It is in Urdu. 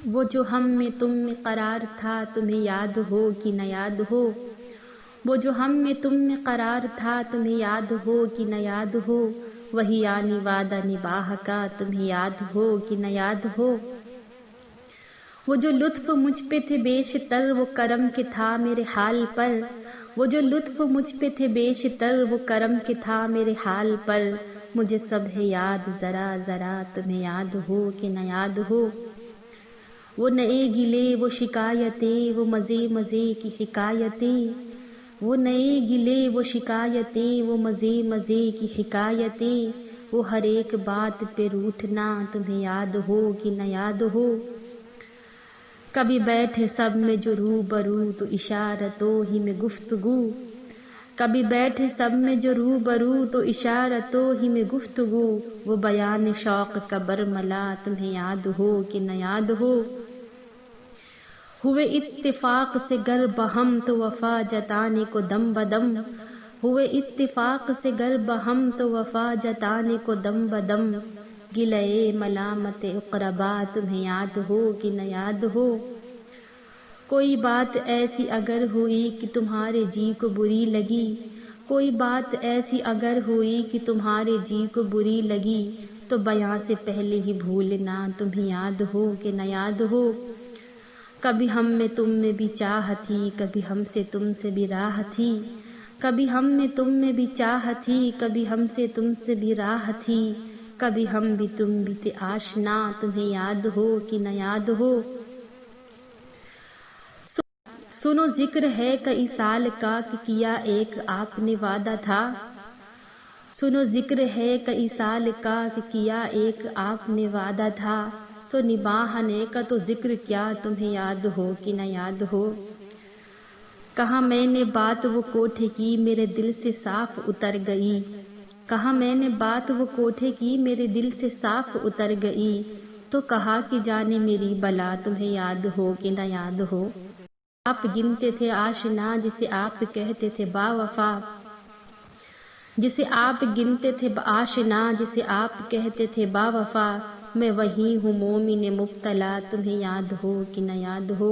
وہ جو ہم میں تم میں قرار تھا تمہیں یاد ہو کہ نہ یاد ہو، وہ جو ہم میں تم میں قرار تھا تمہیں یاد ہو کہ نہ یاد ہو، وہی آنی وعدہ نباہ کا تمہیں یاد ہو کہ نہ یاد ہو۔ وہ جو لطف مجھ پہ تھے بیشتر وہ کرم کے تھا میرے حال پر، وہ جو لطف مجھ پہ تھے بیشتر وہ کرم کے تھا میرے حال پر، مجھے سب ہے یاد ذرا ذرا تمہیں یاد ہو کہ نہ یاد ہو۔ وہ نئے گلے وہ شکایتیں وہ مزے مزے کی حکایتیں، وہ نئے گلے وہ شکایتیں وہ مزے مزے کی حکایتیں، وہ ہر ایک بات پہ روٹھنا تمہیں یاد ہو کہ نہ یاد ہو۔ کبھی بیٹھے سب میں جو روبرو تو اشارتوں ہی میں گفتگو، کبھی بیٹھے سب میں جو روبرو تو اشارتوں ہی میں گفتگو، وہ بیان شوق کا برملا تمہیں یاد ہو کہ نہ یاد ہو۔ ہوئے اتفاق سے گر بہم تو وفا جتانے کو دم بدم، ہوئے اتفاق سے گر بہم تو وفا جتانے کو دم بدم، گلئے ملامت اقربا تمہیں یاد ہو کہ نہ یاد ہو۔ کوئی بات ایسی اگر ہوئی کہ تمہارے جی کو بری لگی، کوئی بات ایسی اگر ہوئی کہ تمہارے جی کو بری لگی، تو بیاں سے پہلے ہی بھولنا تمہیں یاد ہو کہ نہ یاد ہو۔ کبھی ہم میں تم میں بھی چاہ تھی کبھی ہم سے تم سے بھی راہ تھی، کبھی ہم میں تم میں بھی چاہ تھی کبھی ہم سے تم سے بھی راہ تھی، کبھی ہم بھی تم بھی تھے آشنا تمہیں یاد ہو کہ نہ یاد ہو۔ سنو ذکر ہے کئی سال کا کہ کیا ایک آپ نے وعدہ تھا، سنو ذکر ہے کئی سال کا کہ کیا ایک آپ نے وعدہ تھا، سو نبھانے کا تو ذکر کیا تمہیں یاد ہو کہ نہ یاد ہو۔ کہاں میں نے بات وہ کوٹھے کی میرے دل سے صاف اتر گئی، کہاں میں نے بات وہ کوٹھے کی میرے دل سے صاف اتر گئی، تو کہا کہ جانے میری بلا تمہیں یاد ہو کہ نہ یاد ہو۔ آپ گنتے تھے آشنا جسے آپ کہتے تھے با وفا، جسے آپ گنتے تھے آشنا جسے آپ کہتے تھے با وفا، میں وہی ہوں مومن مبتلا تمہیں یاد ہو کہ نہ یاد ہو۔